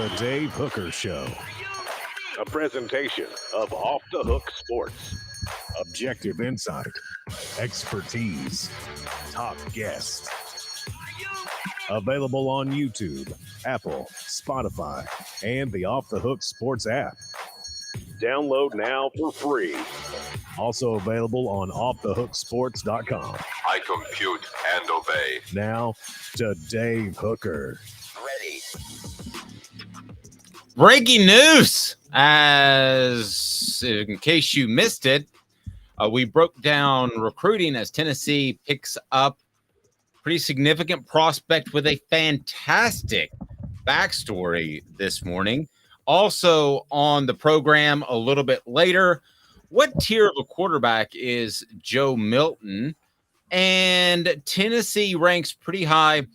The Dave Hooker Show. A presentation of Off the Hook Sports. Objective insight, expertise, top guests. Available on YouTube, Apple, Spotify, and the Off the Hook Sports app. Download now for free. Also available on offthehooksports.com. I compute and obey. Now to Dave Hooker. Ready. Breaking news, as in case you missed it, we broke down recruiting as Tennessee picks up pretty significant prospect with a fantastic backstory this morning. Also on the program a little bit later, what tier of a quarterback is Joe Milton? And Tennessee ranks pretty high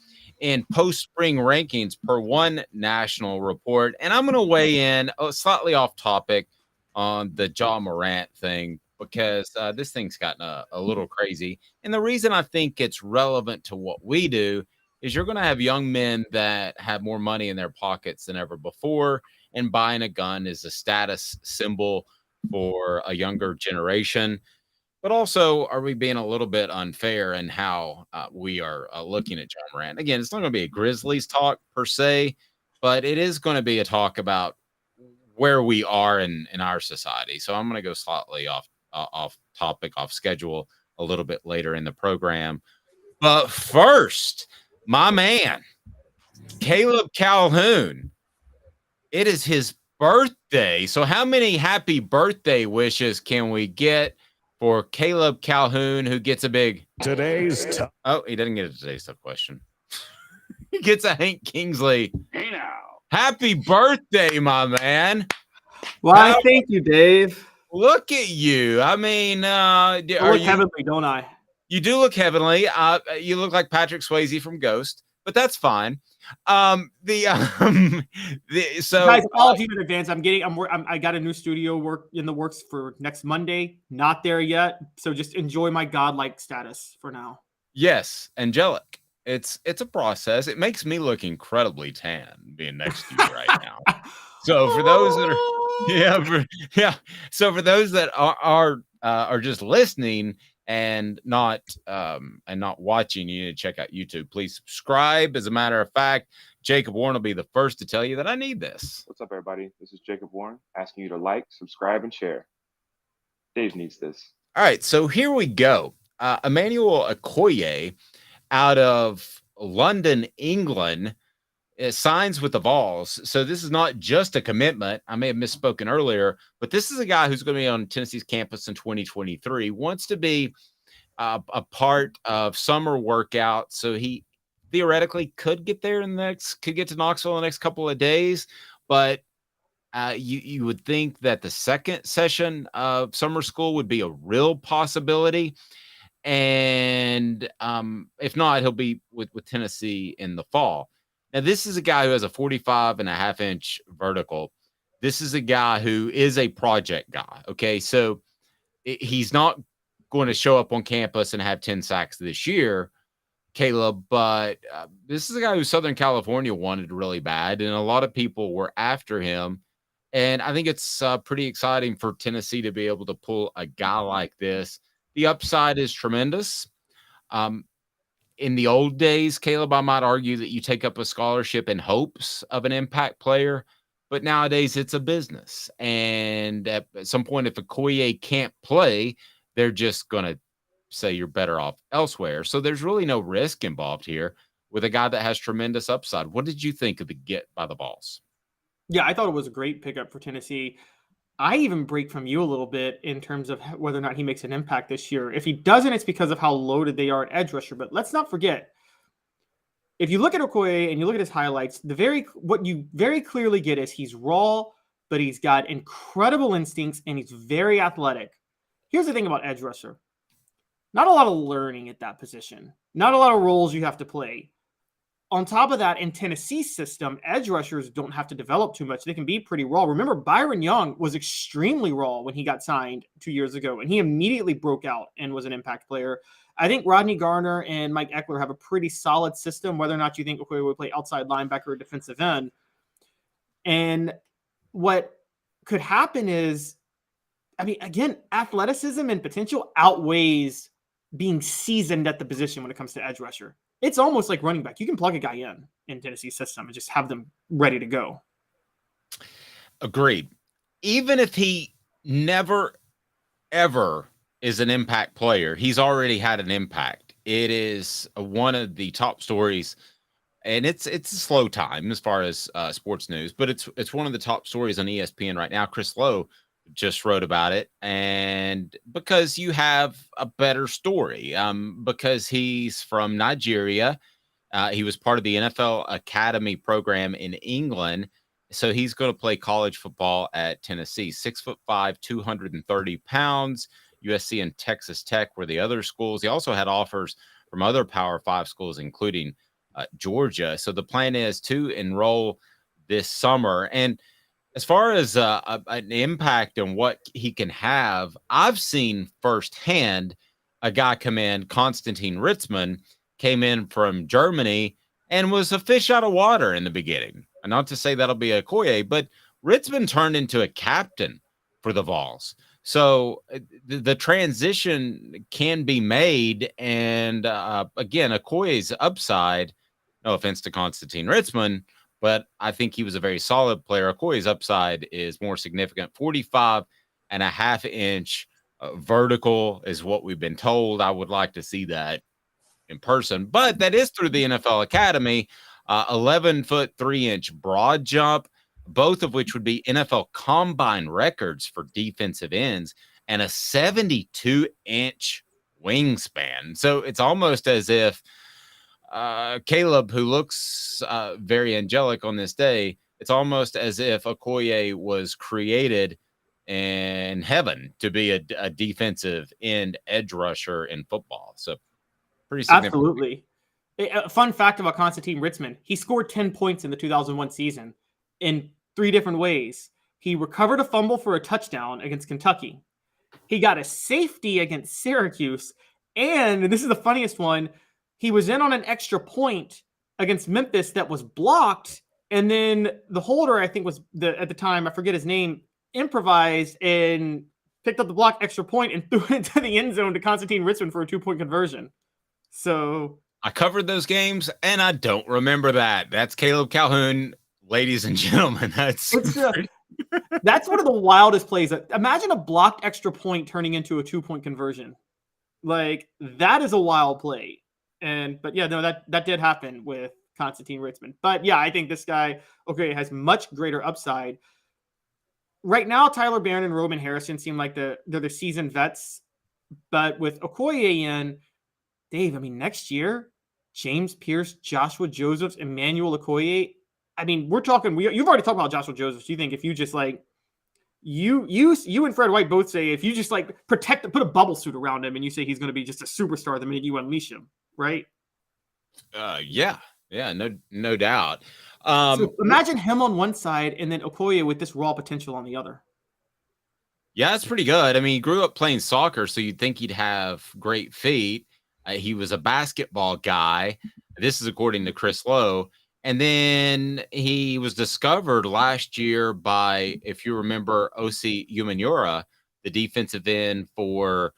in post-spring rankings per one national report. And I'm going to weigh in slightly off topic on the Ja Morant thing because this thing's gotten a little crazy. And the reason I think it's relevant to what we do is you're going to have young men that have more money in their pockets than ever before. And buying a gun is a status symbol for a younger generation. But also, are we being a little bit unfair in how we are looking at Ja Morant? Again, it's not going to be a Grizzlies talk per se, but it is going to be a talk about where we are in our society. So I'm going to go slightly off topic, off schedule a little bit later in the program. But first, my man, Caleb Calhoun. It is his birthday. So how many happy birthday wishes can we get for Caleb Calhoun, who gets a big Today's oh, he doesn't get a today's tough question. He gets a Hank Kingsley. Hey now. Happy birthday, my man. Why, thank you, Dave. Look at you. I mean, I look heavenly, don't I? You do look heavenly. You look like Patrick Swayze from Ghost, but that's fine. So guys, apologies in advance. I got a new studio work in the works for next Monday. Not there yet, so just enjoy my godlike status for now. Yes, angelic. It's a process. It makes me look incredibly tan being next to you right now. So for those that are So for those that are just listening and not watching, you need to check out YouTube. Please subscribe. As a matter of fact, Jacob Warren will be the first to tell you that I need this. What's up, everybody? This is Jacob Warren asking you to like, subscribe, and share. Dave needs this. All right, so here we go. Emmanuel Okoye out of London, England, signs with the Vols. So this is not just a commitment. I may have misspoken earlier, but this is a guy who's going to be on Tennessee's campus in 2023, wants to be a part of summer workout. So he theoretically could get there could get to Knoxville in the next couple of days. But you would think that the second session of summer school would be a real possibility. And if not, he'll be with Tennessee in the fall. Now, this is a guy who has a 45.5-inch vertical. This is a guy who is a project guy. Okay, so he's not going to show up on campus and have 10 sacks this year, Caleb, but this is a guy who Southern California wanted really bad, and a lot of people were after him. And I think it's pretty exciting for Tennessee to be able to pull a guy like this. The upside is tremendous. In the old days, Caleb, I might argue that you take up a scholarship in hopes of an impact player, but nowadays it's a business. And at some point, if Okoye can't play, they're just going to say you're better off elsewhere. So there's really no risk involved here with a guy that has tremendous upside. What did you think of the get by the Vols? Yeah, I thought it was a great pickup for Tennessee. I even break from you a little bit in terms of whether or not he makes an impact this year. If he doesn't, it's because of how loaded they are at edge rusher. But let's not forget, if you look at Okoye and you look at his highlights, what you very clearly get is he's raw, but he's got incredible instincts and he's very athletic. Here's the thing about edge rusher. Not a lot of learning at that position. Not a lot of roles you have to play. On top of that, in Tennessee's system, edge rushers don't have to develop too much. They can be pretty raw. Remember, Byron Young was extremely raw when he got signed 2 years ago, and he immediately broke out and was an impact player. I think Rodney Garner and Mike Eckler have a pretty solid system, whether or not you think Okoye would play outside linebacker or defensive end. And what could happen is, I mean, again, athleticism and potential outweighs being seasoned at the position when it comes to edge rusher. It's almost like running back. You can plug a guy in Tennessee's system and just have them ready to go. Agreed. Even if he never, ever is an impact player, he's already had an impact. It is one of the top stories, and it's a slow time as far as sports news, but it's one of the top stories on ESPN right now. Chris Lowe just wrote about it, and because you have a better story, because he's from Nigeria, he was part of the NFL Academy program in England, so he's going to play college football at Tennessee. 6'5", 230 pounds. USC and Texas Tech were the other schools. He also had offers from other Power 5 schools, including Georgia. So the plan is to enroll this summer. And as far as an impact on what he can have, I've seen firsthand a guy come in, Konstantin Ritzmann, came in from Germany and was a fish out of water in the beginning. And not to say that'll be Okoye, but Ritzmann turned into a captain for the Vols. So the transition can be made. And again, Okoye's upside, no offense to Konstantin Ritzmann, but I think he was a very solid player. Okoye's upside is more significant. 45.5-inch vertical is what we've been told. I would like to see that in person, but that is through the NFL Academy. 11-foot 3-inch broad jump, both of which would be NFL combine records for defensive ends, and a 72-inch wingspan. So it's almost as if Caleb, who looks very angelic on this day, it's almost as if Okoye was created in heaven to be a defensive end edge rusher in football. So pretty significant. Absolutely. A fun fact about Konstantin Ritzmann, he scored 10 points in the 2001 season in 3 different ways. He recovered a fumble for a touchdown against Kentucky. He got a safety against Syracuse. And this is the funniest one, he was in on an extra point against Memphis that was blocked. And then the holder, I think was at the time, I forget his name, improvised and picked up the block extra point and threw it into the end zone to Konstantin Ritzmann for a 2-point conversion. So I covered those games and I don't remember that. That's Caleb Calhoun, ladies and gentlemen. That's one of the wildest plays. Imagine a blocked extra point turning into a 2-point conversion. Like, that is a wild play. But yeah, no, that did happen with Konstantin Ritzmann. But yeah, I think this guy, okay, has much greater upside. Right now, Tyler Barron and Roman Harrison seem like they're the seasoned vets. But with Okoye in, Dave, I mean, next year, James Pierce, Joshua Josephs, Emmanuel Okoye. I mean, we're talking. You've already talked about Joshua Josephs. You think if you just like you and Fred White both say if you just like put a bubble suit around him and you say he's going to be just a superstar the minute you unleash him, right? Yeah, no doubt. So imagine him on one side and then Okoye with this raw potential on the other. Yeah, that's pretty good. I mean, he grew up playing soccer, so you'd think he'd have great feet. He was a basketball guy. This is according to Chris Lowe. And then he was discovered last year by, if you remember, O.C. Umenyiora, the defensive end for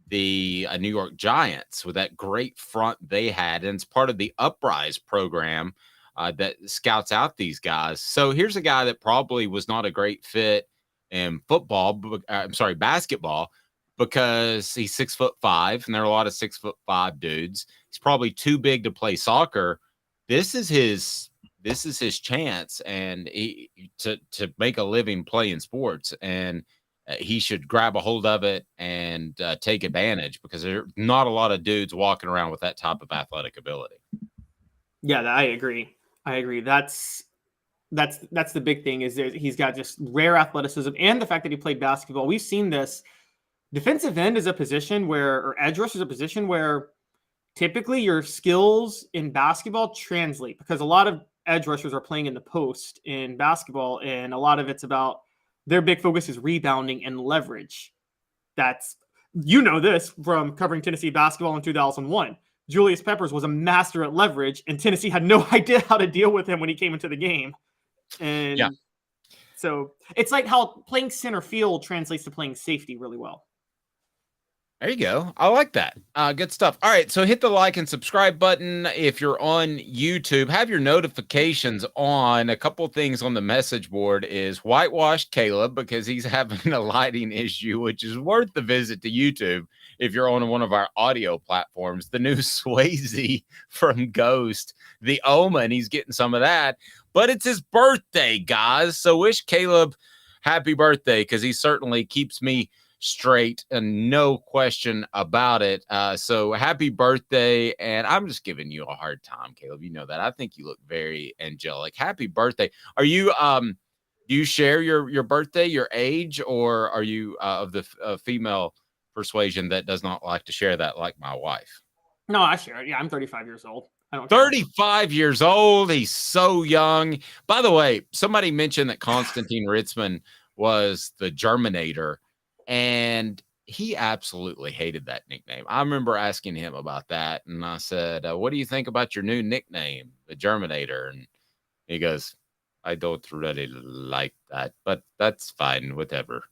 the New York Giants, with that great front they had. And it's part of the Uprise program that scouts out these guys. So here's a guy that probably was not a great fit in basketball, because he's 6'5", and there are a lot of 6'5" dudes. He's probably too big to play soccer. This is his chance, and to make a living playing sports, and he should grab a hold of it and take advantage, because there are not a lot of dudes walking around with that type of athletic ability. Yeah, I agree. That's the big thing, is he's got just rare athleticism, and the fact that he played basketball. We've seen this. Defensive end is a position or edge rush is a position where typically your skills in basketball translate, because a lot of edge rushers are playing in the post in basketball, and a lot of it's about their big focus is rebounding and leverage. This from covering Tennessee basketball in 2001. Julius Peppers was a master at leverage, and Tennessee had no idea how to deal with him when he came into the game. And So it's like how playing center field translates to playing safety really well. There you go. I like that. Good stuff. All right. So hit the like and subscribe button. If you're on YouTube, have your notifications on. A couple things on the message board is whitewashed Caleb because he's having a lighting issue, which is worth the visit to YouTube. If you're on one of our audio platforms, the new Swayze from Ghost, the Omen, he's getting some of that, but it's his birthday, guys. So wish Caleb happy birthday because he certainly keeps me straight and no question about it. So happy birthday. And I'm just giving you a hard time, Caleb. You know that. I think you look very angelic. Happy birthday. Are you, do you share your birthday, your age, or are you of the female persuasion that does not like to share that like my wife? No, I share it. Yeah, I'm 35 years old. I don't 35 years old. He's so young. By the way, somebody mentioned that Konstantin Ritzman was the Germinator, and he absolutely hated that nickname. I remember asking him about that, and I said, what do you think about your new nickname, the Germinator? And he goes, I don't really like that, but that's fine, whatever.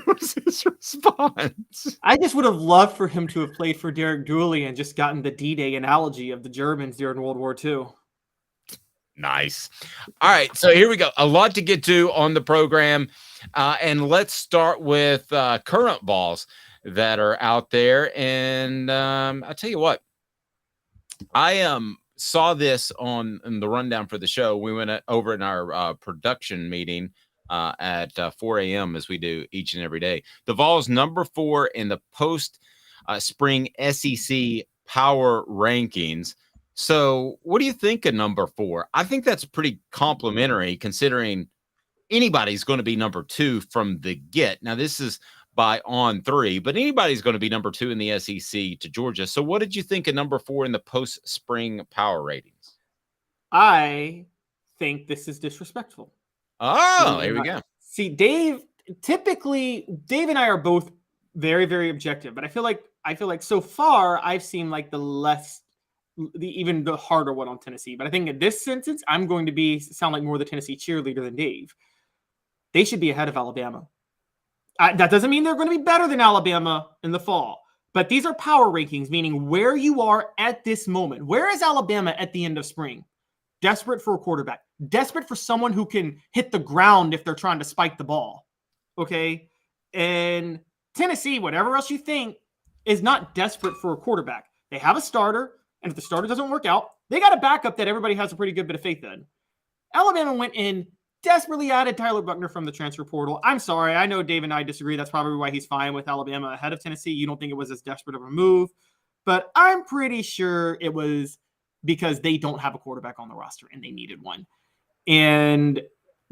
Was his response. I just would have loved for him to have played for Derek Dooley and just gotten the D-Day analogy of the Germans during World War II. Nice. All right, so here we go. A lot to get to on the program. And let's start with current balls that are out there. And I'll tell you what, I saw this in the rundown for the show. We went over in our production meeting at 4 a.m. as we do each and every day. The Vols number 4 in the post-spring SEC power rankings. So what do you think of number 4? I think that's pretty complimentary considering anybody's going to be number 2 from the get. Now, this is by on 3, but anybody's going to be number 2 in the SEC to Georgia. So what did you think of number 4 in the post-spring power ratings? I think this is disrespectful. Oh, here we go. See, Dave and I are both very, very objective, but I feel like so far I've seen like even the harder one on Tennessee. But I think in this sentence, I'm going to sound like more the Tennessee cheerleader than Dave. They should be ahead of Alabama. That doesn't mean they're going to be better than Alabama in the fall, but these are power rankings, meaning where you are at this moment. Where is Alabama at the end of spring? Desperate for a quarterback, desperate for someone who can hit the ground if they're trying to spike the ball. Okay. And Tennessee, whatever else you think, is not desperate for a quarterback. They have a starter, and if the starter doesn't work out, they got a backup that everybody has a pretty good bit of faith in. Alabama went in, desperately added Tyler Buckner from the transfer portal. I'm sorry. I know Dave and I disagree. That's probably why he's fine with Alabama ahead of Tennessee. You don't think it was as desperate of a move, but I'm pretty sure it was because they don't have a quarterback on the roster and they needed one. And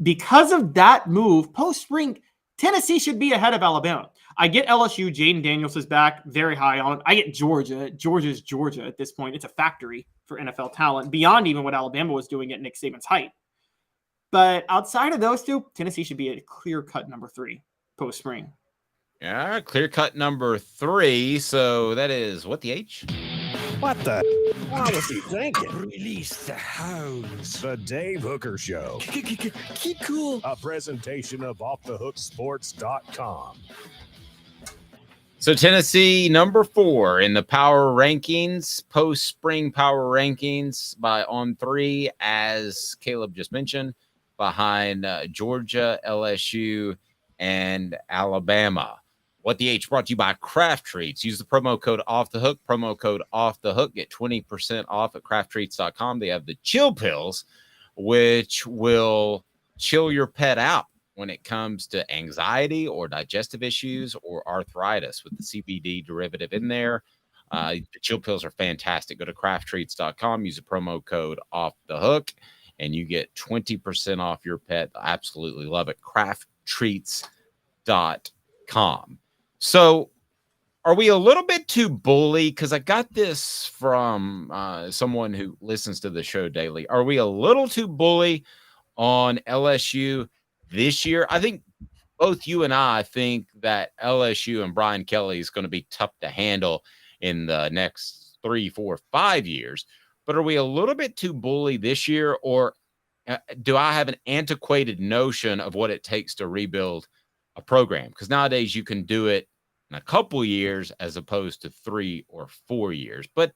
because of that move, post-spring, Tennessee should be ahead of Alabama. I get LSU, Jaden Daniels is back, very high on. I get Georgia. Georgia's Georgia at this point. It's a factory for NFL talent, beyond even what Alabama was doing at Nick Saban's height. But outside of those two, Tennessee should be a clear-cut number 3 post-spring. Yeah, clear-cut number 3. So that is what the H? What the? What was he thinking? Release the hounds. The Dave Hooker Show. Keep cool. A presentation of OffTheHookSports.com. So Tennessee, number 4 in the power rankings, post-spring power rankings by on 3, as Caleb just mentioned, behind Georgia, LSU, and Alabama. What the H brought to you by Craft Treats. Use the promo code OFFTHEHOOK. Promo code OFFTHEHOOK. Get 20% off at crafttreats.com. They have the chill pills, which will chill your pet out when it comes to anxiety or digestive issues or arthritis with the CBD derivative in there. The chill pills are fantastic. Go to crafttreats.com. Use the promo code OFFTHEHOOK, and you get 20% off your pet. I absolutely love it. crafttreats.com. So are we a little bit too bully? Because I got this from someone who listens to the show daily. Are we a little too bully on LSU this year? I think both you and I think that LSU and Brian Kelly is going to be tough to handle in the next 3, 4, 5 years. But are we a little bit too bully this year, or do I have an antiquated notion of what it takes to rebuild a program? Because nowadays you can do it in a couple years as opposed to 3 or 4 years. But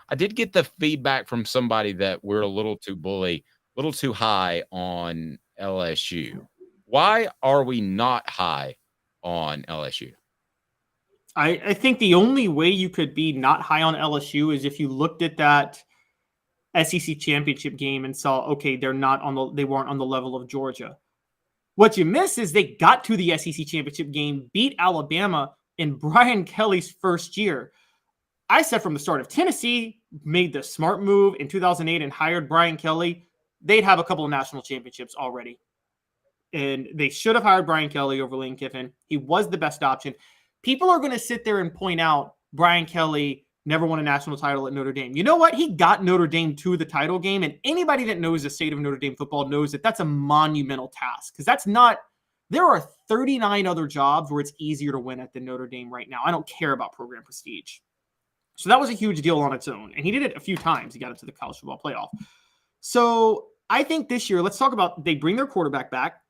I did get the feedback from somebody that we're a little too bully, a little too high on LSU. Why are we not high on LSU? I think the only way you could be not high on LSU is if you looked at that SEC championship game and saw, okay, they weren't on the level of Georgia. What you miss is they got to the SEC championship game, beat Alabama in Brian Kelly's first year. I said from the start, if Tennessee made the smart move in 2008 and hired Brian Kelly, they'd have a couple of national championships already. And they should have hired Brian Kelly over Lane Kiffin. He was the best option. People are going to sit there and point out Brian Kelly never won a national title at Notre Dame. You know what? He got Notre Dame to the title game, and anybody that knows the state of Notre Dame football knows that that's a monumental task, because that's not – there are 39 other jobs where it's easier to win at than Notre Dame right now. I don't care about program prestige. So that was a huge deal on its own, and he did it a few times. He got it to the college football playoff. So I think this year, let's talk about they bring their quarterback back.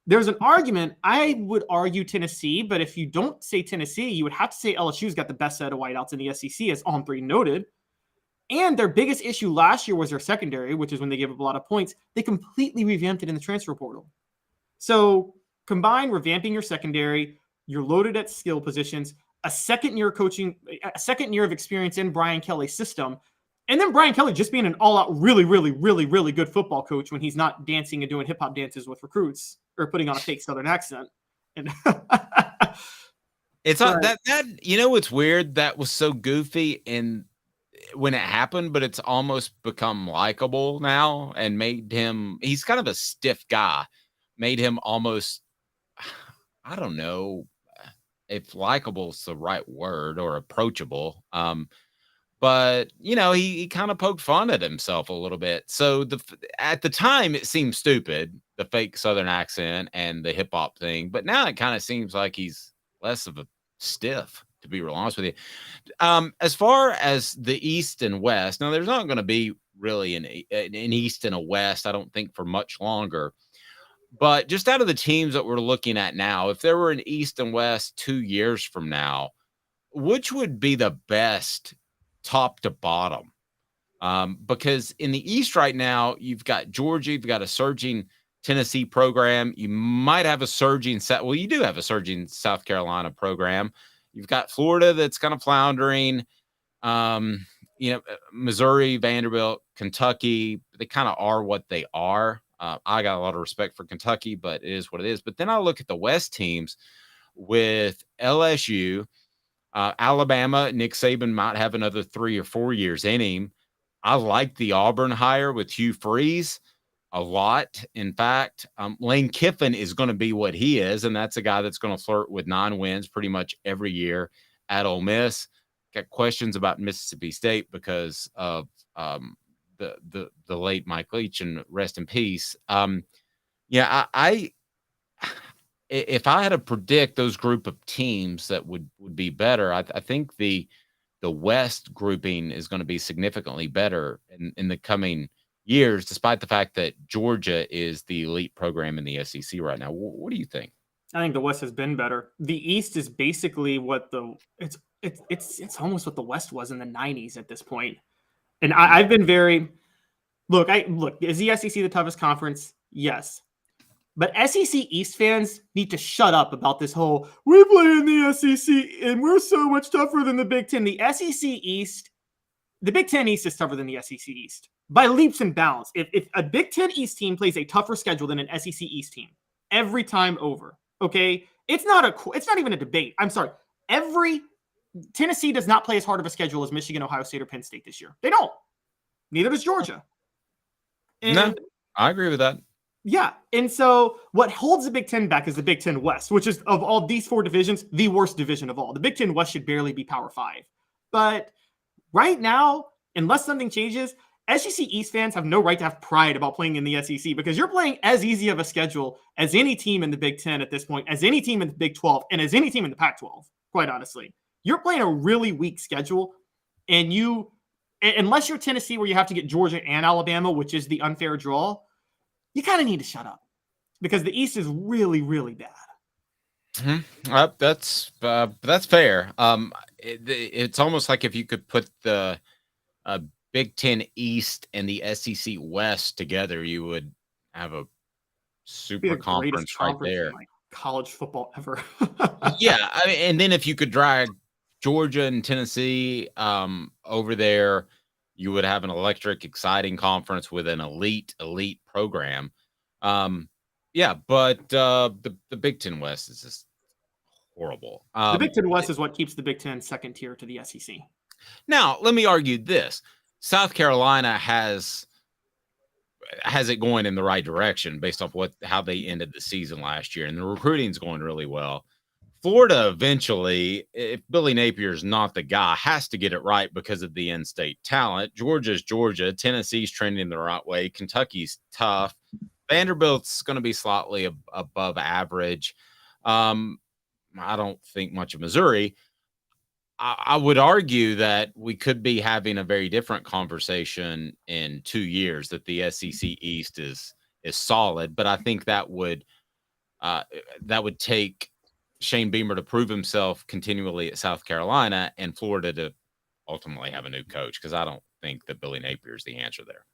There's an argument. I would argue Tennessee, but if you don't say Tennessee, you would have to say LSU's got the best set of wideouts in the SEC, as On 3 noted. And their biggest issue last year was their secondary, which is when they gave up a lot of points. They completely revamped it in the transfer portal. So combine revamping your secondary, you're loaded at skill positions, a second year of experience in Brian Kelly's system, and then Brian Kelly just being an all-out really, really, really, really good football coach when he's not dancing and doing hip-hop dances with recruits or putting on a fake Southern accent. And it's not that you know what's weird? That was so goofy when it happened, but it's almost become likable now and made him – he's kind of a stiff guy. Made him almost – I don't know if likable is the right word or approachable. But, you know, he kind of poked fun at himself a little bit. So at the time, it seemed stupid, the fake Southern accent and the hip hop thing. But now it kind of seems like he's less of a stiff, to be real honest with you. As far as the East and West, now there's not going to be really an East and a West, I don't think, for much longer. But just out of the teams that we're looking at now, if there were an East and West 2 years from now, which would be the best top to bottom? Because in the East right now, you've got Georgia, you've got a surging Tennessee program. You might have a surging you do have a surging South Carolina program. You've got Florida that's kind of floundering. Missouri, Vanderbilt, Kentucky, they kind of are what they are. I got a lot of respect for Kentucky, but it is what it is. But then I look at the West teams with LSU, Alabama. Nick Saban might have another 3 or 4 years in him. I like the Auburn hire with Hugh Freeze a lot. In fact, Lane Kiffin is going to be what he is, and that's a guy that's going to flirt with 9 wins pretty much every year at Ole Miss. Got questions about Mississippi State because of the late Mike Leach, and rest in peace. If I had to predict those group of teams that would be better, I think the West grouping is going to be significantly better in the coming years, despite the fact that Georgia is the elite program in the SEC right now. What do you think? I think the West has been better. The East is basically what it's almost what the West was in the 90s at this point. And I've been very look, is the SEC the toughest conference? Yes. But SEC East fans need to shut up about this whole, we play in the SEC and we're so much tougher than the Big Ten. The SEC East, the Big Ten East is tougher than the SEC East by leaps and bounds. If a Big Ten East team plays a tougher schedule than an SEC East team every time over, okay, it's not even a debate. I'm sorry. Tennessee does not play as hard of a schedule as Michigan, Ohio State, or Penn State this year. They don't. Neither does Georgia. And no, I agree with that. Yeah. And so what holds the Big Ten back is the Big Ten West, which is, of all these 4 divisions, the worst division of all. The Big Ten West should barely be Power 5. But right now, unless something changes, SEC East fans have no right to have pride about playing in the SEC, because you're playing as easy of a schedule as any team in the Big Ten at this point, as any team in the Big 12, and as any team in the Pac-12, quite honestly. You're playing a really weak schedule, and unless you're Tennessee, where you have to get Georgia and Alabama, which is the unfair draw, you kind of need to shut up because the East is really, really bad. That's fair. It's almost like if you could put the Big Ten East and the SEC West together, you would have a super conference right there. In, like, college football ever. Yeah, I mean, and then if you could drag Georgia and Tennessee over there, you would have an electric, exciting conference with an elite program. Yeah, but the Big Ten West is just horrible. The Big Ten West is what keeps the Big Ten second tier to the SEC. Now, let me argue this. South Carolina has it going in the right direction based off how they ended the season last year, and the recruiting's going really well. Florida eventually, if Billy Napier's not the guy, has to get it right because of the in-state talent. Georgia's Georgia. Tennessee's trending the right way. Kentucky's tough. Vanderbilt's going to be slightly above average. I don't think much of Missouri. I would argue that we could be having a very different conversation in 2 years, that the SEC East is solid, but I think that would take Shane Beamer to prove himself continually at South Carolina and Florida to ultimately have a new coach, because I don't think that Billy Napier is the answer there.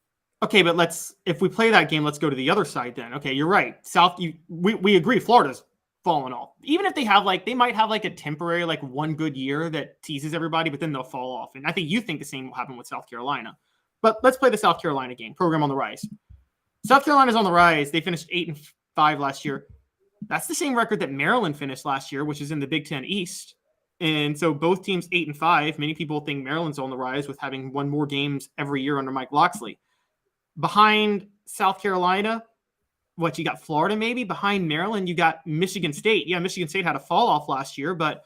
Okay, but if we play that game, let's go to the other side then. Okay, you're right. We agree Florida's fallen off. Even if they might have like a temporary, like one good year that teases everybody, but then they'll fall off. And I think you think the same will happen with South Carolina. But let's play the South Carolina game. Program on the rise. South Carolina's on the rise. They finished 8-5 last year. That's the same record that Maryland finished last year, which is in the Big Ten East. And so both teams 8-5. Many people think Maryland's on the rise with having won more games every year under Mike Locksley. Behind South Carolina, you got Florida maybe? Behind Maryland, you got Michigan State. Yeah, Michigan State had a fall off last year, but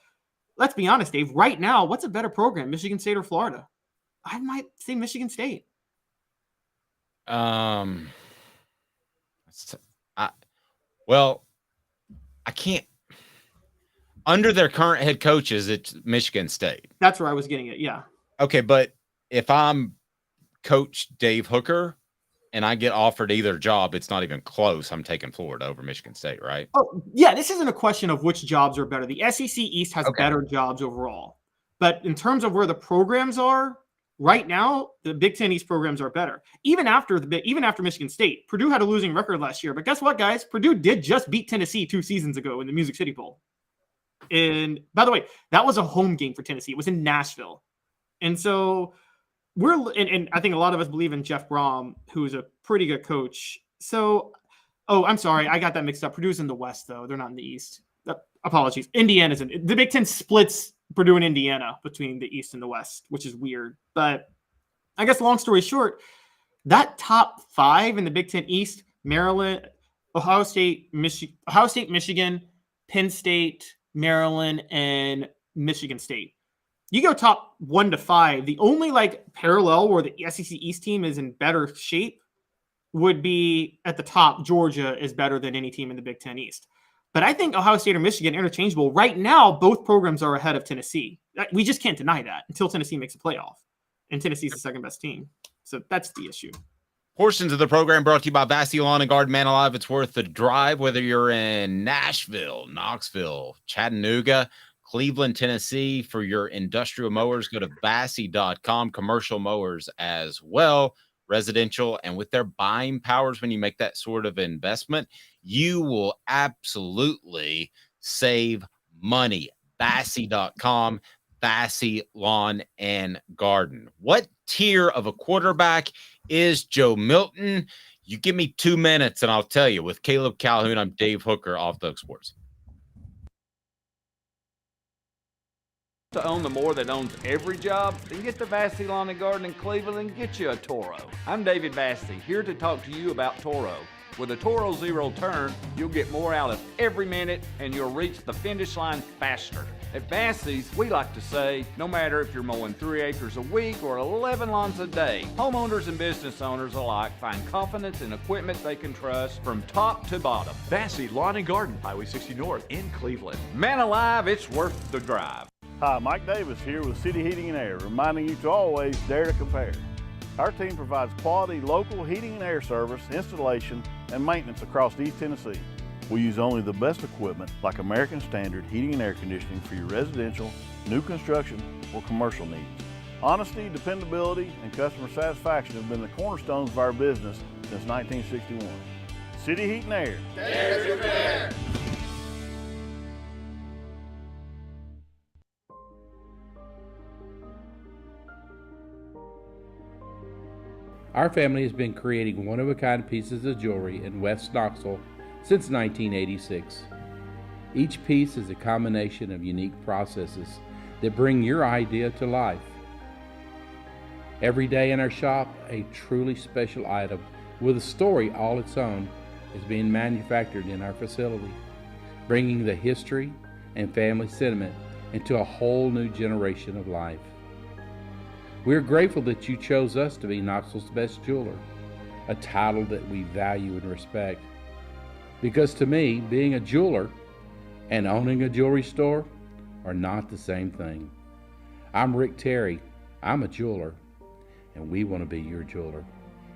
let's be honest, Dave. Right now, what's a better program, Michigan State or Florida? I might say Michigan State. I can't. Under their current head coaches, it's Michigan State. That's where I was getting it. Yeah. Okay, but if I'm Coach Dave Hooker and I get offered either job, it's not even close. I'm taking Florida over Michigan State, right? Oh, yeah. This isn't a question of which jobs are better. The SEC East has better jobs overall. But in terms of where the programs are, right now, the Big Ten East programs are better. Even after Michigan State, Purdue had a losing record last year. But guess what, guys? Purdue did just beat Tennessee 2 seasons ago in the Music City Bowl. And by the way, that was a home game for Tennessee. It was in Nashville. And so and I think a lot of us believe in Jeff Brom, who is a pretty good coach. So, I'm sorry. I got that mixed up. Purdue's in the West, though. They're not in the East. Apologies. Indiana's in the Big Ten splits Purdue and Indiana between the East and the West, which is weird. But I guess long story short, that top 5 in the Big Ten East, Maryland, Ohio State, Michigan, Penn State, Maryland, and Michigan State. You go top 1 to 5. The only parallel where the SEC East team is in better shape would be at the top. Georgia is better than any team in the Big Ten East. But I think Ohio State or Michigan interchangeable. Right now, both programs are ahead of Tennessee. We just can't deny that until Tennessee makes a playoff. And Tennessee's the second best team. So that's the issue. Portions of the program brought to you by Vassy Lawn and Garden. Man alive, it's worth the drive, whether you're in Nashville, Knoxville, Chattanooga, Cleveland, Tennessee. For your industrial mowers, go to Vassy.com. Commercial mowers as well, residential. And with their buying powers, when you make that sort of investment, you will absolutely save money. Vassy.com, Vassy Lawn and Garden. What tier of a quarterback is Joe Milton? You give me 2 minutes and I'll tell you. With Caleb Calhoun, I'm Dave Hooker, Off the Hook Sports. To own the more that owns every job, then get to Vassy Lawn and Garden in Cleveland and get you a Toro. I'm David Vassy, here to talk to you about Toro. With a Toro Zero Turn, you'll get more out of every minute and you'll reach the finish line faster. At Vassy's, we like to say, no matter if you're mowing 3 acres a week or 11 lawns a day, homeowners and business owners alike find confidence in equipment they can trust from top to bottom. Vassy Lawn and Garden, Highway 60 North in Cleveland. Man alive, it's worth the drive. Hi, Mike Davis here with City Heating and Air, reminding you to always dare to compare. Our team provides quality local heating and air service, installation, and maintenance across East Tennessee. We use only the best equipment like American Standard heating and air conditioning for your residential, new construction, or commercial needs. Honesty, dependability, and customer satisfaction have been the cornerstones of our business since 1961. City Heat and Air. There's your bear. Our family has been creating one-of-a-kind pieces of jewelry in West Knoxville since 1986. Each piece is a combination of unique processes that bring your idea to life. Every day in our shop, a truly special item with a story all its own is being manufactured in our facility, bringing the history and family sentiment into a whole new generation of life. We're grateful that you chose us to be Knoxville's best jeweler, a title that we value and respect. Because to me, being a jeweler and owning a jewelry store are not the same thing. I'm Rick Terry. I'm a jeweler, and we want to be your jeweler.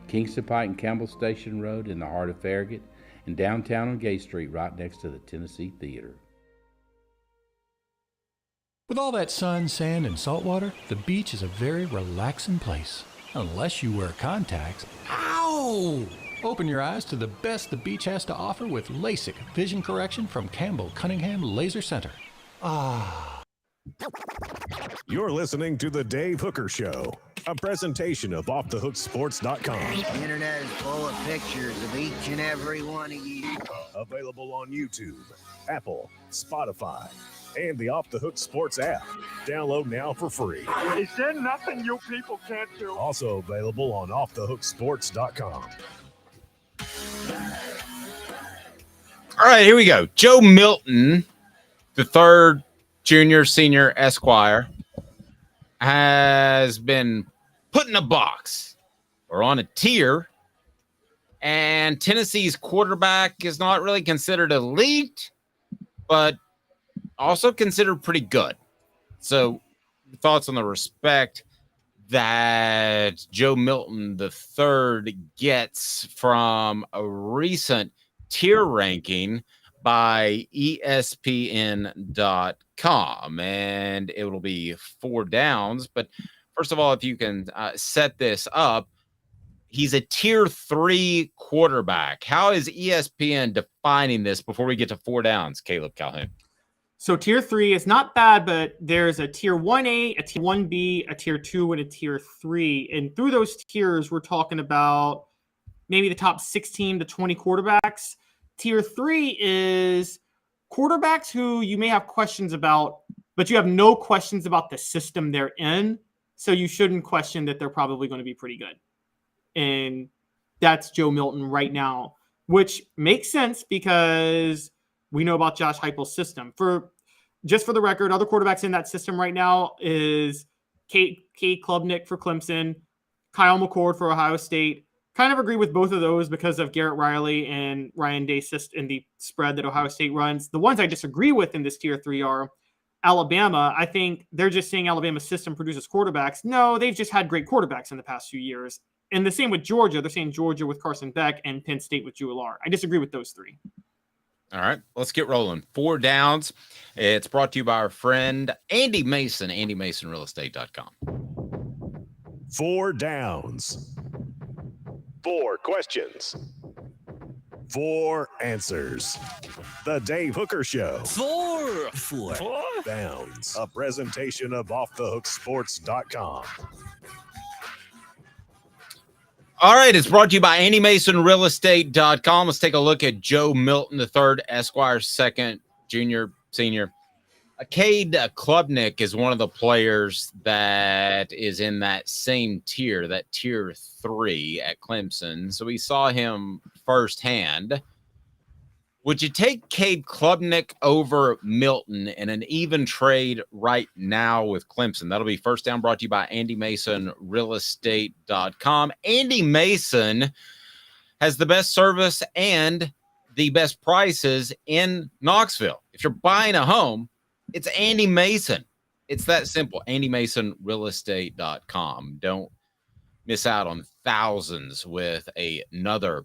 Kingston Pike and Campbell Station Road in the heart of Farragut, and downtown on Gay Street right next to the Tennessee Theater. With all that sun, sand, and salt water, the beach is a very relaxing place. Unless you wear contacts. Ow! Open your eyes to the best the beach has to offer with LASIK vision correction from Campbell Cunningham Laser Center. Ah. You're listening to The Dave Hooker Show, a presentation of OffTheHookSports.com. The internet is full of pictures of each and every one of you. Available on YouTube, Apple, Spotify, and the Off the Hook Sports app. Download now for free. Is there nothing you people can't do? Also available on OffTheHookSports.com. All right, here we go. Joe Milton III, Junior, Senior, Esquire, has been put in a box or on a tier, and Tennessee's quarterback is not really considered elite, but also considered pretty good. So, thoughts on the respect that Joe Milton III gets from a recent tier ranking by ESPN.com, and it will be 4 downs. But first of all, if you can set this up, he's a tier 3 quarterback. How is ESPN defining this before we get to 4 downs, Caleb Calhoun? So tier 3 is not bad, but there's a tier 1A, a tier 1B, a tier 2, and a tier 3. And through those tiers, we're talking about maybe the top 16 to 20 quarterbacks. Tier 3 is quarterbacks who you may have questions about, but you have no questions about the system they're in. So you shouldn't question that they're probably going to be pretty good. And that's Joe Milton right now, which makes sense because we know about Josh Heupel's system. Just for the record, other quarterbacks in that system right now is Kate Klubnik for Clemson, Kyle McCord for Ohio State. Kind of agree with both of those because of Garrett Riley and Ryan Day in the spread that Ohio State runs. The ones I disagree with in this tier 3 are Alabama. I think they're just saying Alabama's system produces quarterbacks. No, they've just had great quarterbacks in the past few years. And the same with Georgia. They're saying Georgia with Carson Beck and Penn State with Drew Allar. I disagree with those 3. All right, let's get rolling. 4 downs. It's brought to you by our friend Andy Mason, AndyMasonRealEstate.com. 4 downs. 4 questions. 4 answers. The Dave Hooker Show. 4 downs. A presentation of OffTheHookSports.com. All right, it's brought to you by AndyMasonRealEstate.com. Let's take a look at Joe Milton III, Esquire, 2nd, Junior, Senior. Cade Klubnik is one of the players that is in that same tier, that tier 3 at Clemson. So we saw him firsthand. Would you take Cade Klubnik over Milton in an even trade right now with Clemson? That'll be first down, brought to you by AndyMasonRealEstate.com. Andy Mason has the best service and the best prices in Knoxville. If you're buying a home, it's Andy Mason. It's that simple. AndyMasonRealEstate.com. Don't miss out on thousands with another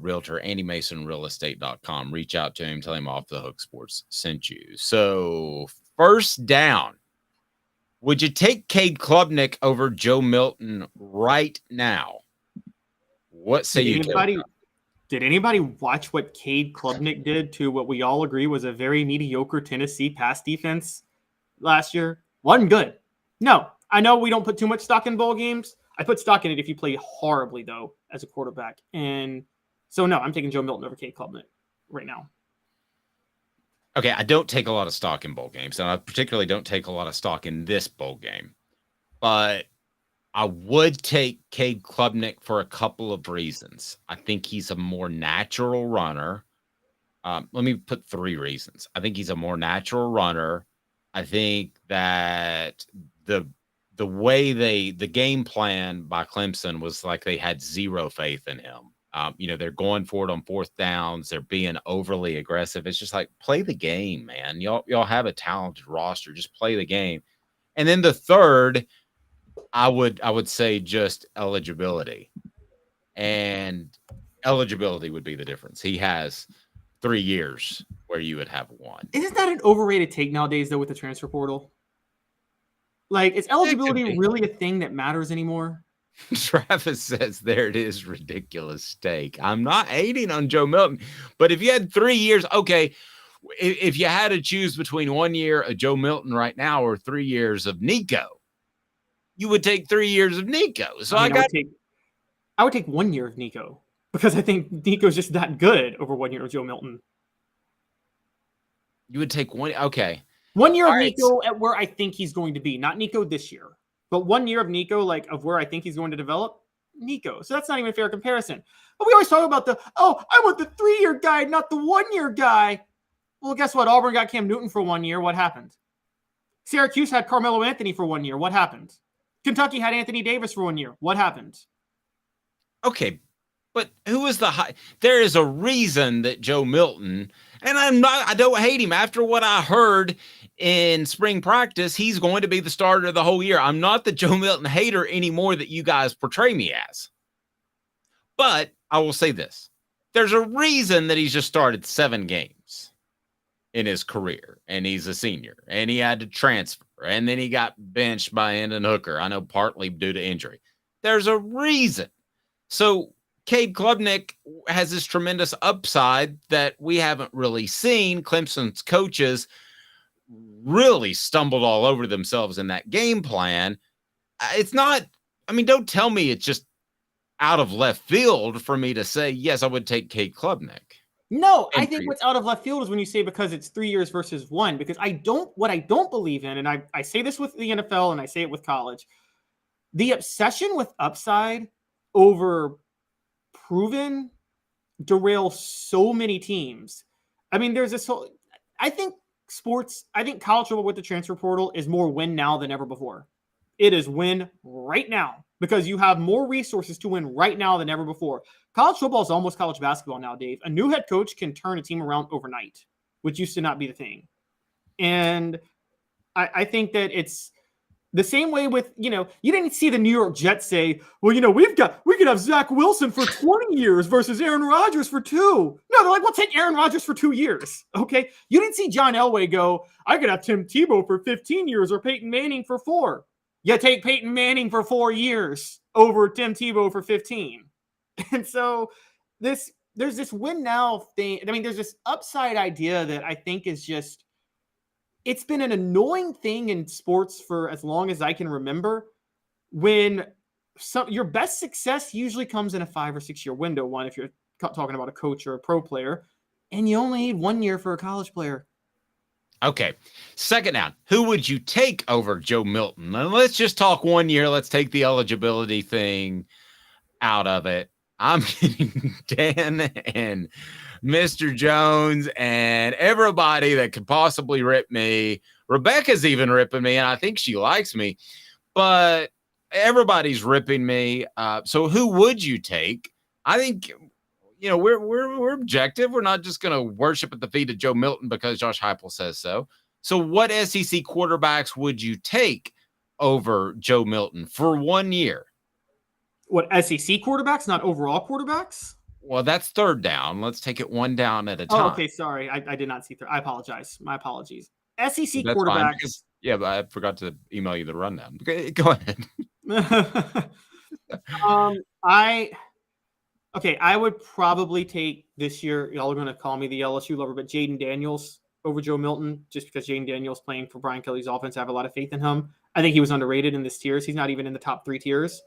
realtor, AndyMasonRealEstate.com. Reach out to him. Tell him Off the Hook Sports sent you. So first down, would you take Cade Klubnik over Joe Milton right now? What say you? Did anybody watch what Cade Klubnik did to what we all agree was a very mediocre Tennessee pass defense last year? Wasn't good. No, I know we don't put too much stock in bowl games. I put stock in it if you play horribly, though, as a quarterback. And so, no, I'm taking Joe Milton over Cade Klubnik right now. Okay, I don't take a lot of stock in bowl games, and I particularly don't take a lot of stock in this bowl game. But I would take Cade Klubnik for a couple of reasons. I think he's a more natural runner. Let me put 3 reasons. I think he's a more natural runner. I think that the way the game plan by Clemson was like they had zero faith in him. They're going for it on 4th downs. They're being overly aggressive. It's just like, play the game, man. Y'all have a talented roster. Just play the game. And then the third, I would say just eligibility. And eligibility would be the difference. He has 3 years where you would have 1. Isn't that an overrated take nowadays, though, with the transfer portal? Like, is eligibility really a thing that matters anymore? Travis says, there it is, ridiculous take. I'm not hating on Joe Milton, but if you had 3 years, okay, if you had to choose between 1 year of Joe Milton right now or 3 years of Nico, you would take 3 years of Nico. So I would take 1 year of Nico because I think Nico's just that good over 1 year of Joe Milton. You would take 1. Okay. 1 year of Nico at where I think he's going to be, not Nico this year, but 1 year of Nico, like of where I think he's going to develop, Nico. So that's not even a fair comparison. But we always talk about I want the 3-year guy, not the 1 year guy. Well, guess what? Auburn got Cam Newton for 1 year. What happened? Syracuse had Carmelo Anthony for 1 year. What happened? Kentucky had Anthony Davis for 1 year. What happened? Okay, but who is there is a reason that Joe Milton, and I don't hate him. After what I heard in spring practice, he's going to be the starter the whole year. I'm not the Joe Milton hater anymore that you guys portray me as. But I will say this. There's a reason that he's just started 7 games in his career, and he's a senior, and he had to transfer, and then he got benched by Hendon Hooker. I know partly due to injury. There's a reason. So Cade Klubnik has this tremendous upside that we haven't really seen. Clemson's coaches really stumbled all over themselves in that game plan. It's not, don't tell me it's just out of left field for me to say, yes, I would take Cade Klubnik. No, I think what's out of left field is when you say because it's 3 years versus 1, because what I don't believe in, and I say this with the NFL and I say it with college, the obsession with upside over proven derails so many teams. There's this whole, I think college football with the transfer portal is more win now than ever before. It is win right now because you have more resources to win right now than ever before. College football is almost college basketball now, Dave. A new head coach can turn a team around overnight, which used to not be the thing. And I think that it's the same way with, you didn't see the New York Jets say, well, we could have Zach Wilson for 20 years versus Aaron Rodgers for 2. No, they're like, we'll take Aaron Rodgers for 2 years. Okay. You didn't see John Elway go, I could have Tim Tebow for 15 years or Peyton Manning for 4. You take Peyton Manning for 4 years over Tim Tebow for 15. And so there's this win now thing. There's this upside idea that I think is just, it's been an annoying thing in sports for as long as I can remember, when your best success usually comes in a 5 or 6 year window. One, if you're talking about a coach or a pro player, and you only need 1 year for a college player. Okay. Second down, who would you take over Joe Milton? And let's just talk 1 year. Let's take the eligibility thing out of it. I'm getting Dan and Mr. Jones and everybody that could possibly rip me. Rebecca's even ripping me, and I think she likes me, but everybody's ripping me. So who would you take? I think, we're objective. We're not just going to worship at the feet of Joe Milton because Josh Heupel says so. So what SEC quarterbacks would you take over Joe Milton for 1 year? What, SEC quarterbacks, not overall quarterbacks? Well, that's third down. Let's take it one down at a Oh, time. okay. Sorry. I did not see third. I apologize. My apologies. SEC That's fine quarterbacks. because, but I forgot to email you the rundown. Okay, go ahead. I would probably take this year. Y'all are going to call me the LSU lover, but Jaden Daniels over Joe Milton, just because Jaden Daniels playing for Brian Kelly's offense. I have a lot of faith in him. I think he was underrated in this tiers. He's not even in the top 3 tiers.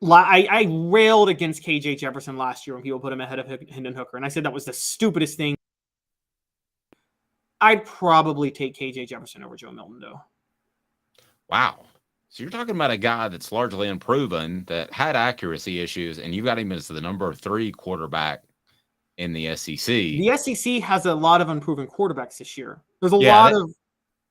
I railed against KJ Jefferson last year when people put him ahead of Hendon Hooker, and I said that was the stupidest thing. I'd probably take KJ Jefferson over Joe Milton, though. Wow. So you're talking about a guy that's largely unproven, that had accuracy issues, and you got him as the number 3 quarterback in the SEC. The SEC has a lot of unproven quarterbacks this year. There's a lot of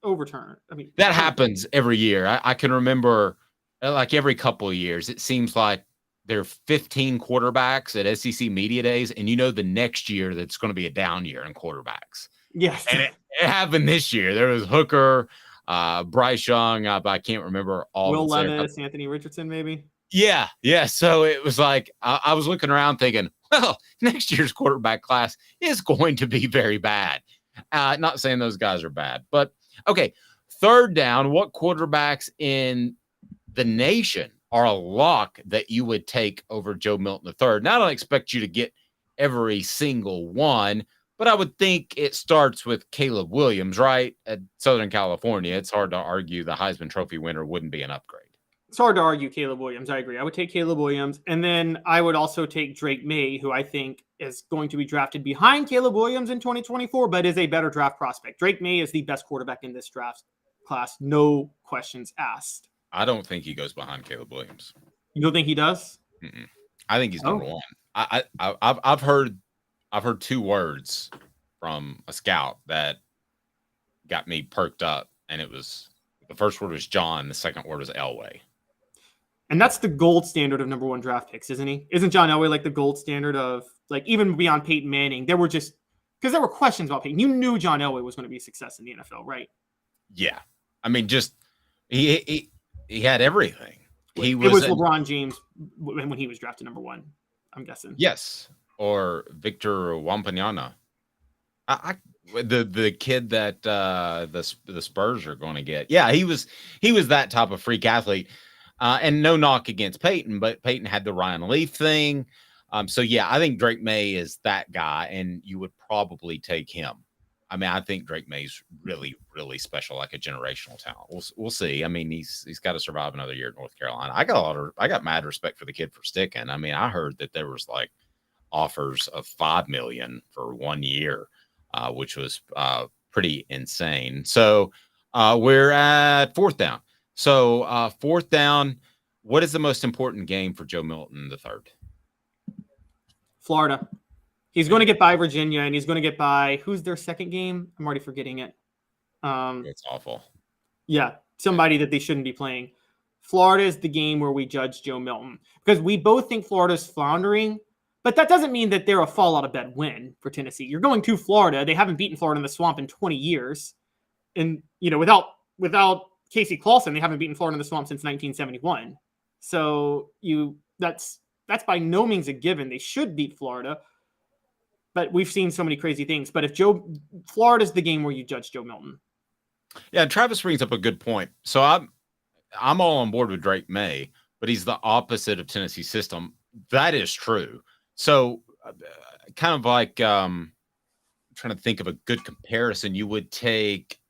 overturn. I mean, that happens every year. I can remember, like every couple of years, it seems like there are 15 quarterbacks at SEC Media Days, and the next year that's going to be a down year in quarterbacks. Yes. And it happened this year. There was Hooker, Bryce Young, I can't remember all. Will Levis, Anthony Richardson, maybe. Yeah. So it was like I was looking around thinking, well, next year's quarterback class is going to be very bad. Not saying those guys are bad, but okay. Third down, what quarterbacks in the nation are a lock that you would take over Joe Milton III? Now, I don't expect you to get every single one, but I would think it starts with Caleb Williams, right? At Southern California, it's hard to argue the Heisman Trophy winner wouldn't be an upgrade. It's hard to argue Caleb Williams. I agree. I would take Caleb Williams. And then I would also take Drake May, who I think is going to be drafted behind Caleb Williams in 2024, but is a better draft prospect. Drake May is the best quarterback in this draft class. No questions asked. I don't think he goes behind Caleb Williams. You don't think he does? Mm-mm. I think he's number 1. I've heard 2 words from a scout that got me perked up, and it was, the first word was John, the second word was Elway. And that's the gold standard of number 1 draft picks, isn't he? Isn't John Elway like the gold standard of, like, even beyond Peyton Manning? There were just, because there were questions about Peyton. You knew John Elway was going to be a success in the NFL, right? Yeah. I mean, just he had everything. It was LeBron James when he was drafted number 1, I'm guessing. Yes. Or Victor Wembanyama. The kid that the Spurs are going to get. Yeah, he was that type of freak athlete. And no knock against Peyton, but Peyton had the Ryan Leaf thing. So yeah, I think Drake May is that guy, and you would probably take him. I mean, I think Drake May's really, really special, like a generational talent. We'll see. I mean, he's got to survive another year at North Carolina. I got mad respect for the kid for sticking. I mean, I heard that there was like offers of $5 million for 1 year, which was pretty insane. So we're at 4th down. So 4th down, what is the most important game for Joe Milton III? Florida. He's going to get by Virginia, and he's going to get by, who's their second game? I'm already forgetting it. It's awful. Yeah, somebody that they shouldn't be playing. Florida is the game where we judge Joe Milton, because we both think Florida's floundering, but that doesn't mean that they're a fall out of bed win for Tennessee. You're going to Florida. They haven't beaten Florida in the Swamp in 20 years. And, without Casey Clausen, they haven't beaten Florida in the Swamp since 1971. So that's by no means a given. They should beat Florida. But we've seen so many crazy things. But Florida's the game where you judge Joe Milton. Yeah, Travis brings up a good point. So I'm all on board with Drake May, but he's the opposite of Tennessee's system. That is true. So kind of like trying to think of a good comparison. You would take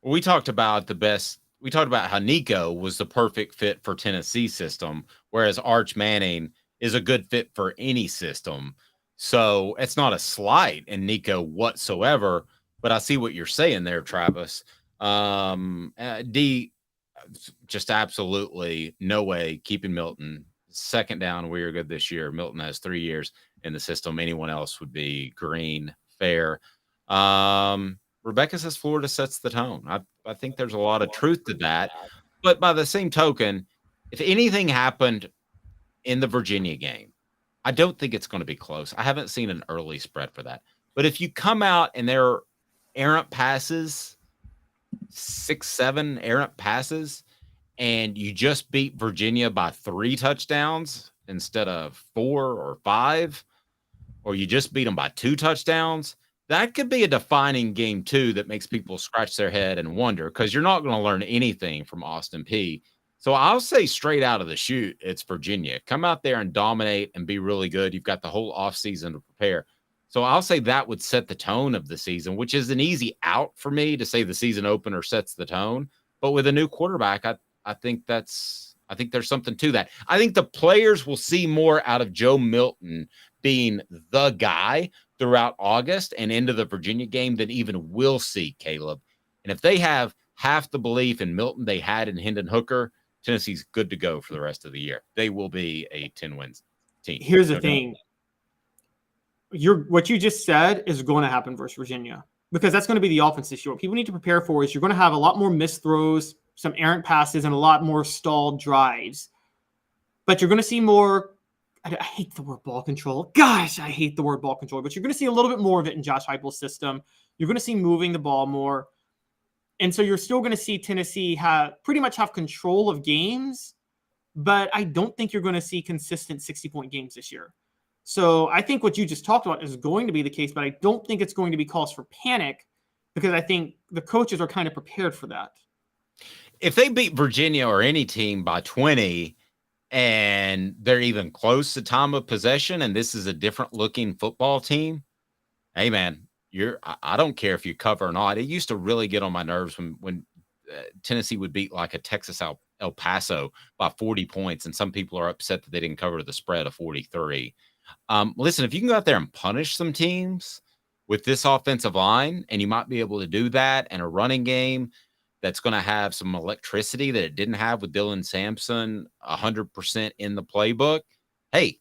we talked about how Nico was the perfect fit for Tennessee system, whereas Arch Manning is a good fit for any system. So it's not a slight in Nico whatsoever, but I see what you're saying there, Travis. D, just absolutely no way keeping Milton. 2nd down, we are good this year. Milton has 3 years in the system. Anyone else would be green, fair. Rebecca says Florida sets the tone. I think there's a lot of truth to that. But by the same token, if anything happened in the Virginia game, I don't think it's going to be close. I haven't seen an early spread for that. But if you come out and there are errant passes, 6-7 errant passes, and you just beat Virginia by 3 touchdowns, instead of 4 or 5, or you just beat them by 2 touchdowns, that could be a defining game too that makes people scratch their head and wonder, because you're not going to learn anything from Austin Peay. So I'll say straight out of the chute, it's Virginia. Come out there and dominate and be really good. You've got the whole offseason to prepare. So I'll say that would set the tone of the season, which is an easy out for me to say the season opener sets the tone. But with a new quarterback, I think there's something to that. I think the players will see more out of Joe Milton being the guy throughout August and into the Virginia game than even we'll see, Caleb. And if they have half the belief in Milton they had in Hendon Hooker, Tennessee's good to go for the rest of the year. They will be a 10-win team. Here's the thing. What you just said is going to happen versus Virginia, because that's going to be the offense this year. What people need to prepare for is you're going to have a lot more missed throws, some errant passes, and a lot more stalled drives. But you're going to see more – I hate the word ball control. Gosh, I hate the word ball control. But you're going to see a little bit more of it in Josh Heupel's system. You're going to see moving the ball more. And so you're still going to see Tennessee pretty much have control of games, but I don't think you're going to see consistent 60-point games this year. So I think what you just talked about is going to be the case, but I don't think it's going to be cause for panic, because I think the coaches are kind of prepared for that. If they beat Virginia or any team by 20 and they're even close to time of possession and this is a different looking football team, hey, man, I don't care if you cover or not. It used to really get on my nerves when Tennessee would beat like a Texas El Paso by 40 points, and some people are upset that they didn't cover the spread of 43. Listen, if you can go out there and punish some teams with this offensive line, and you might be able to do that, and a running game that's going to have some electricity that it didn't have with Dylan Sampson 100% in the playbook, hey,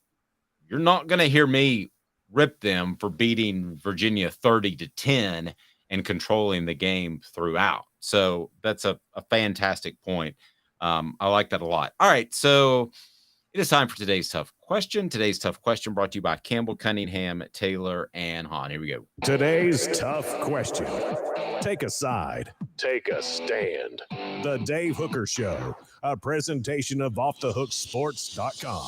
you're not going to hear me rip them for beating Virginia 30-10 and controlling the game throughout. So that's a fantastic point. I like that a lot. All right, so it is time for today's tough question. Today's tough question brought to you by Campbell, Cunningham, Taylor, and Hahn. Here we go. Today's tough question. Take a side. Take a stand. The Dave Hooker Show, a presentation of offthehooksports.com.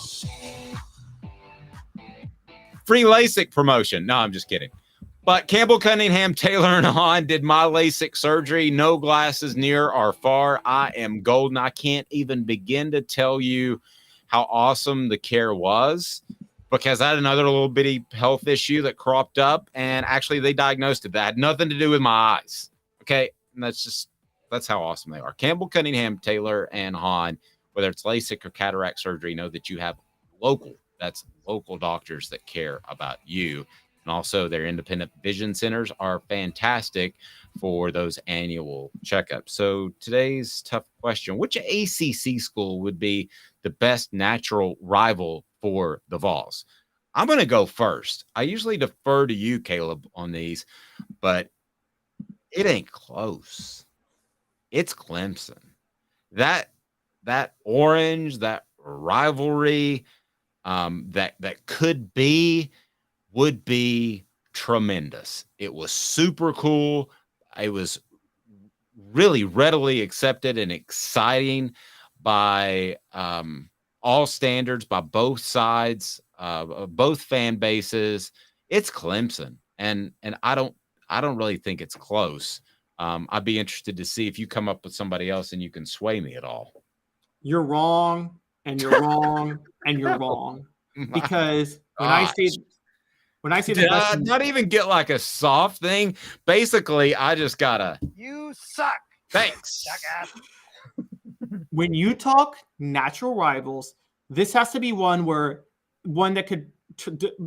Free LASIK promotion. No, I'm just kidding. But Campbell, Cunningham, Taylor, and Hahn did my LASIK surgery. No glasses near or far. I am golden. I can't even begin to tell you how awesome the care was, because I had another little bitty health issue that cropped up, and actually they diagnosed it. That had nothing to do with my eyes. Okay. And that's how awesome they are. Campbell, Cunningham, Taylor, and Hahn, whether it's LASIK or cataract surgery, know that you have local doctors that care about you. And also their independent vision centers are fantastic for those annual checkups. So today's tough question: which ACC school would be the best natural rival for the Vols? I'm going to go first. I usually defer to you, Caleb, on these, but it ain't close. It's Clemson. That orange, that rivalry, that would be tremendous. It was super cool. It was really readily accepted and exciting by all standards, by both sides, both fan bases. It's Clemson, and I don't really think it's close. I'd be interested to see if you come up with somebody else and you can sway me at all. You're wrong, and you're wrong, and you're wrong. Because when I say the best, not even get like a soft thing. Basically, I just gotta. You suck. Thanks. When you talk natural rivals, this has to be one that could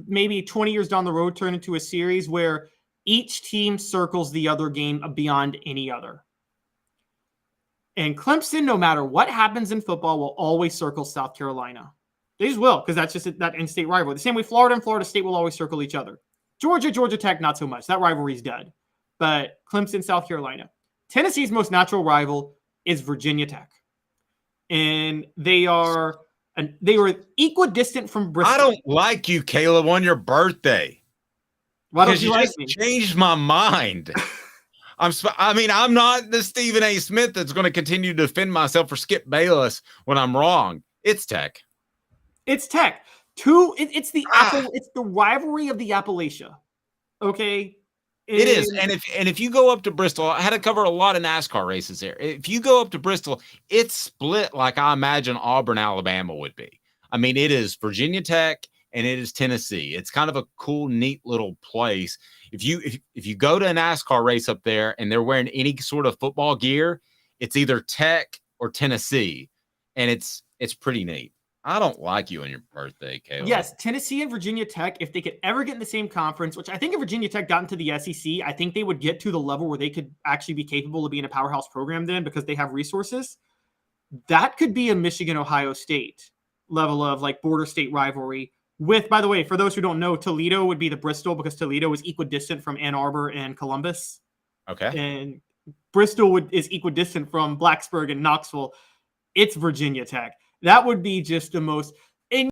maybe 20 years down the road turn into a series where each team circles the other game beyond any other. And Clemson, no matter what happens in football, will always circle South Carolina. They just will, because that's just that in-state rivalry. The same way Florida and Florida State will always circle each other. Georgia Tech, not so much. That rivalry is dead. But Clemson, South Carolina. Tennessee's most natural rival is Virginia Tech. And they were equidistant from Bristol. I don't like you, Caleb, on your birthday. Why don't you like me? Changed my mind. I'm not the Stephen A. Smith that's going to continue to defend myself for Skip Bayless when I'm wrong. It's Tech. It's Tech. It's the rivalry of the Appalachia. Okay. It is. And if you go up to Bristol, I had to cover a lot of NASCAR races there. If you go up to Bristol, it's split like I imagine Auburn, Alabama would be. I mean, it is Virginia Tech and it is Tennessee. It's kind of a cool, neat little place. If you go to a NASCAR race up there and they're wearing any sort of football gear, it's either Tech or Tennessee. And it's pretty neat. I don't like you on your birthday, Caleb. Yes, Tennessee and Virginia Tech, if they could ever get in the same conference, which I think if Virginia Tech got into the SEC, I think they would get to the level where they could actually be capable of being a powerhouse program then because they have resources. That could be a Michigan-Ohio State level of like border state rivalry with, by the way, for those who don't know, Toledo would be the Bristol because Toledo is equidistant from Ann Arbor and Columbus. Okay. And Bristol is equidistant from Blacksburg and Knoxville. It's Virginia Tech. That would be just the most